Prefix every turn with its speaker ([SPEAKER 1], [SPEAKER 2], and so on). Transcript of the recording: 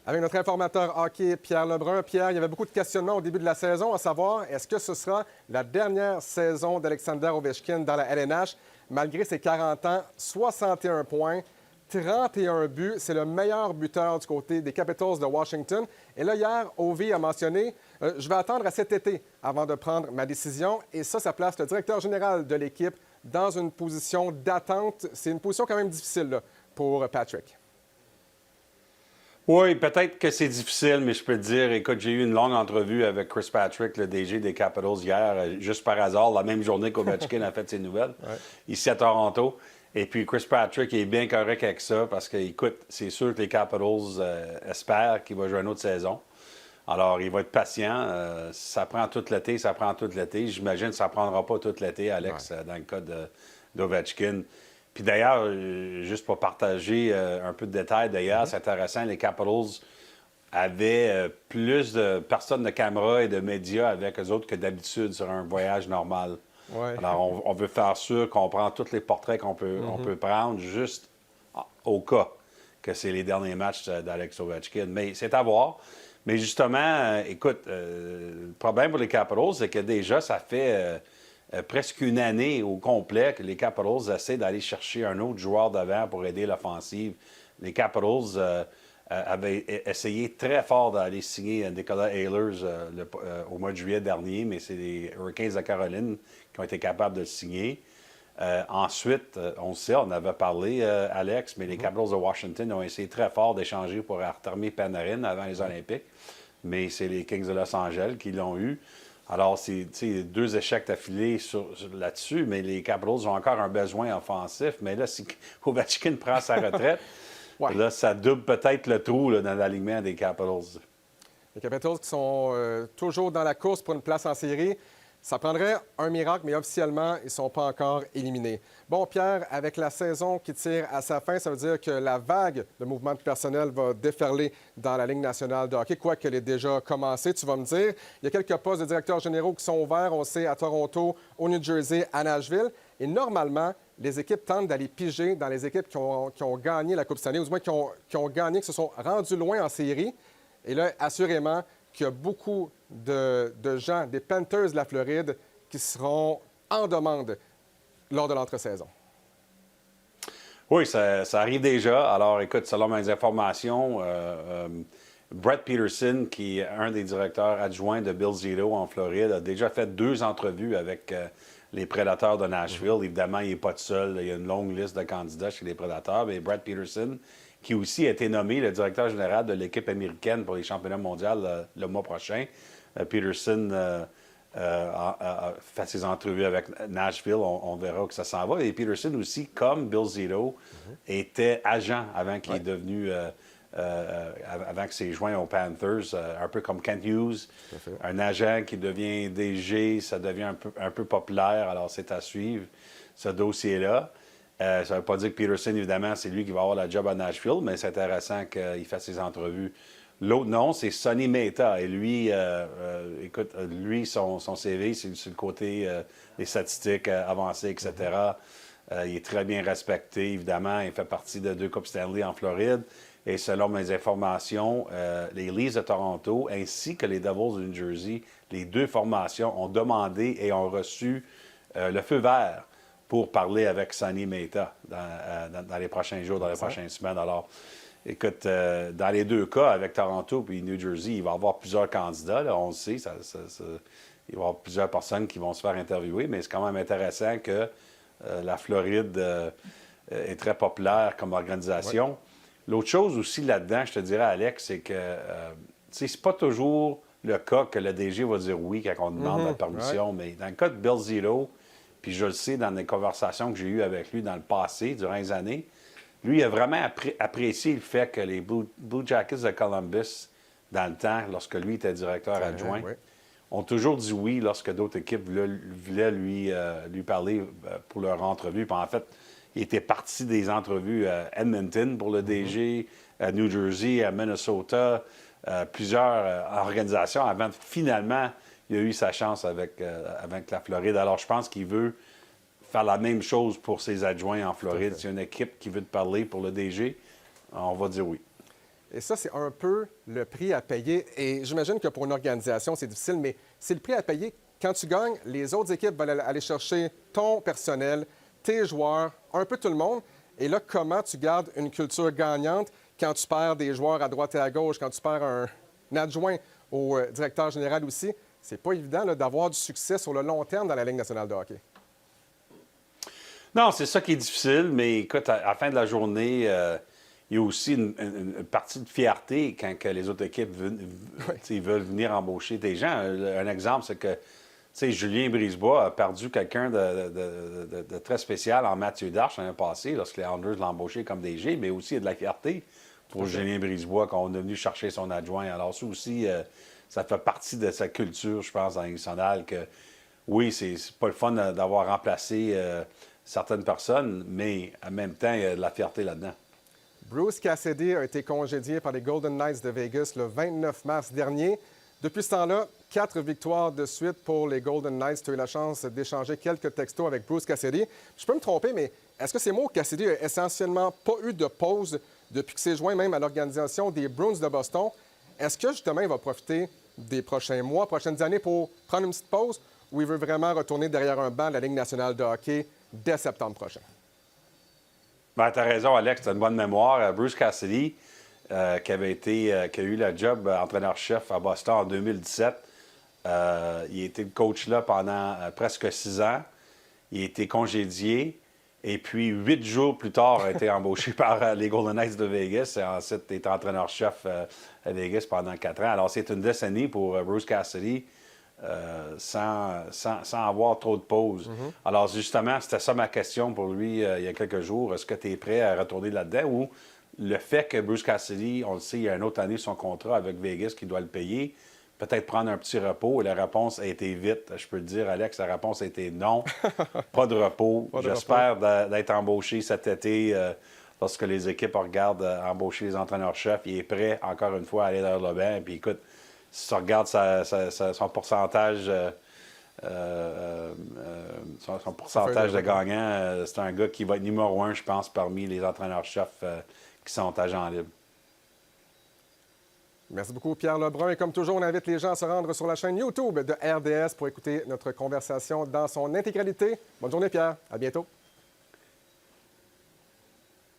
[SPEAKER 1] Avec notre informateur hockey, Pierre Lebrun. Pierre, il y avait beaucoup de questionnements au début de la saison, à savoir, est-ce que ce sera la dernière saison d'Alexander Ovechkin dans la LNH? Malgré ses 40 ans, 61 points, 31 buts. C'est le meilleur buteur du côté des Capitals de Washington. Et là, hier, Ovi a mentionné, je vais attendre à cet été avant de prendre ma décision. Et ça place le directeur général de l'équipe dans une position d'attente. C'est une position quand même difficile là, pour Patrick.
[SPEAKER 2] Oui, peut-être que c'est difficile, mais je peux te dire, écoute, j'ai eu une longue entrevue avec Chris Patrick, le DG des Capitals, hier, juste par hasard, la même journée qu'Ovechkin a fait ses nouvelles, ici à Toronto. Et puis Chris Patrick est bien correct avec ça parce que, écoute, c'est sûr que les Capitals espèrent qu'il va jouer une autre saison. Alors, il va être patient. Ça prend tout l'été, ça prend tout l'été. J'imagine que ça ne prendra pas tout l'été, Alex, dans le cas d'Ovechkin. Puis d'ailleurs, juste pour partager un peu de détails, d'ailleurs, c'est intéressant, les Capitals avaient plus de personnes de caméra et de médias avec eux autres que d'habitude sur un voyage normal.
[SPEAKER 1] Ouais.
[SPEAKER 2] Alors, on veut faire sûr qu'on prend tous les portraits qu'on peut, on peut prendre juste au cas que c'est les derniers matchs d'Alex Ovechkin. Mais c'est à voir. Mais justement, écoute, le problème pour les Capitals, c'est que déjà, ça fait presque une année au complet que les Capitals essaient d'aller chercher un autre joueur devant pour aider l'offensive. Les Capitals avaient essayé très fort d'aller signer Nicolas Ehlers au mois de juillet dernier, mais c'est les Hurricanes de Caroline qui ont été capables de le signer. Ensuite, on le sait, on avait parlé, Alex, mais les Capitals de Washington ont essayé très fort d'échanger pour Artemi Panarin avant les Olympiques, mais c'est les Kings de Los Angeles qui l'ont eu. Alors, c'est deux échecs d'affilée là-dessus, mais les Capitals ont encore un besoin offensif. Mais là, si Ovechkin prend sa retraite, là, ça double peut-être le trou là, dans l'alignement des Capitals.
[SPEAKER 1] Les Capitals qui sont toujours dans la course pour une place en série. Ça prendrait un miracle, mais officiellement, ils ne sont pas encore éliminés. Bon, Pierre, avec la saison qui tire à sa fin, ça veut dire que la vague de mouvements de personnel va déferler dans la Ligue nationale de hockey, quoique elle ait déjà commencé, tu vas me dire. Il y a quelques postes de directeurs généraux qui sont ouverts, on sait, à Toronto, au New Jersey, à Nashville. Et normalement, les équipes tentent d'aller piger dans les équipes qui ont gagné la Coupe Stanley, ou du moins qui ont gagné, qui se sont rendus loin en série. Et là, assurément, qu'il y a beaucoup de gens, des Panthers de la Floride, qui seront en demande lors de l'entre-saison.
[SPEAKER 2] Oui, ça arrive déjà. Alors, écoute, selon mes informations, Brett Peterson, qui est un des directeurs adjoints de Bill Zito en Floride, a déjà fait 2 entrevues avec les Prédateurs de Nashville. Évidemment, il n'est pas tout seul. Il y a une longue liste de candidats chez les Prédateurs. Mais Brett Peterson, qui aussi a été nommé le directeur général de l'équipe américaine pour les championnats mondiaux le mois prochain. Peterson a fait ses entrevues avec Nashville. On verra que ça s'en va. Et Peterson aussi, comme Bill Zito, était agent avant qu'il est devenu... avant que s'est joint aux Panthers, un peu comme Kent Hughes, un agent qui devient DG, ça devient un peu populaire, alors c'est à suivre ce dossier-là. Ça ne veut pas dire que Peterson, évidemment, c'est lui qui va avoir la job à Nashville, mais c'est intéressant qu'il fasse ses entrevues. L'autre nom, c'est Sonny Mehta. Et lui, écoute, lui, son CV, c'est sur le côté des statistiques avancées, etc. Il est très bien respecté, évidemment. Il fait partie de 2 Coupes Stanley en Floride. Et selon mes informations, les Leafs de Toronto ainsi que les Devils de New Jersey, les 2 formations ont demandé et ont reçu le feu vert pour parler avec Sonny Mehta dans les prochains jours, dans les prochaines semaines. Alors, écoute, dans les 2 cas, avec Toronto et New Jersey, il va y avoir plusieurs candidats. Là, on le sait, il va y avoir plusieurs personnes qui vont se faire interviewer, mais c'est quand même intéressant que la Floride est très populaire comme organisation. Ouais. L'autre chose aussi là-dedans, je te dirais, Alex, c'est que c'est pas toujours le cas que le DG va dire oui quand on demande la permission, mais dans le cas de Bill Zito, puis je le sais dans les conversations que j'ai eues avec lui dans le passé, durant les années, lui il a vraiment apprécié le fait que les Blue Jackets de Columbus, dans le temps, lorsque lui était directeur adjoint, ont toujours dit oui lorsque d'autres équipes voulaient lui parler pour leur entrevue. Puis en fait, il était parti des entrevues à Edmonton pour le DG, à New Jersey, à Minnesota, plusieurs organisations avant finalement, il a eu sa chance avec la Floride. Alors, je pense qu'il veut faire la même chose pour ses adjoints en Floride. S'il y a une équipe qui veut te parler pour le DG, on va dire oui.
[SPEAKER 1] Et ça, c'est un peu le prix à payer. Et j'imagine que pour une organisation, c'est difficile, mais c'est le prix à payer. Quand tu gagnes, les autres équipes veulent aller chercher ton personnel, tes joueurs, un peu tout le monde. Et là, comment tu gardes une culture gagnante quand tu perds des joueurs à droite et à gauche, quand tu perds un adjoint au directeur général aussi? C'est pas évident là, d'avoir du succès sur le long terme dans la Ligue nationale de hockey.
[SPEAKER 2] Non, c'est ça qui est difficile, mais écoute, à la fin de la journée, il y a aussi une partie de fierté quand que les autres équipes veulent venir embaucher des gens. Un exemple, c'est que Julien Brisebois a perdu quelqu'un de très spécial en Mathieu Darche l'année passée, lorsque les Islanders l'ont embauché comme DG, mais aussi il y a de la fierté pour Julien Brisebois qu'on est venu chercher son adjoint. Alors ça aussi, ça fait partie de sa culture, je pense, dans la Ligue nationale, que oui, c'est pas le fun d'avoir remplacé certaines personnes, mais en même temps, il y a de la fierté là-dedans.
[SPEAKER 1] Bruce Cassidy a été congédié par les Golden Knights de Vegas le 29 mars dernier. Depuis ce temps-là, 4 victoires de suite pour les Golden Knights. Tu as eu la chance d'échanger quelques textos avec Bruce Cassidy. Je peux me tromper, mais est-ce que c'est moi ou Cassidy n'a essentiellement pas eu de pause depuis qu'il s'est joint même à l'organisation des Bruins de Boston? Est-ce que justement il va profiter des prochains mois, prochaines années pour prendre une petite pause ou il veut vraiment retourner derrière un banc de la Ligue nationale de hockey dès septembre prochain?
[SPEAKER 2] Ben, tu as raison, Alex, tu as une bonne mémoire. Bruce Cassidy, qui a eu le job entraîneur-chef à Boston en 2017, il a été coach là pendant presque 6 ans. Il a été congédié. Et puis, 8 jours plus tard, a été embauché par les Golden Knights de Vegas. Et ensuite, il est entraîneur-chef à Vegas pendant 4 ans. Alors, c'est une décennie pour Bruce Cassidy sans avoir trop de pauses. Alors, justement, c'était ça ma question pour lui il y a quelques jours. Est-ce que tu es prêt à retourner là-dedans ou le fait que Bruce Cassidy, on le sait, il y a une autre année son contrat avec Vegas qui doit le payer, peut-être prendre un petit repos? Et la réponse a été vite. Je peux te dire, Alex, la réponse a été non. Pas de repos. J'espère d'être embauché cet été lorsque les équipes regardent embaucher les entraîneurs-chefs. Il est prêt, encore une fois, à aller dans le bain. Puis écoute, si tu regardes son pourcentage, son pourcentage de gagnants, c'est un gars qui va être numéro 1, je pense, parmi les entraîneurs-chefs qui sont agents libres.
[SPEAKER 1] Merci beaucoup, Pierre Lebrun. Et comme toujours, on invite les gens à se rendre sur la chaîne YouTube de RDS pour écouter notre conversation dans son intégralité. Bonne journée, Pierre. À bientôt.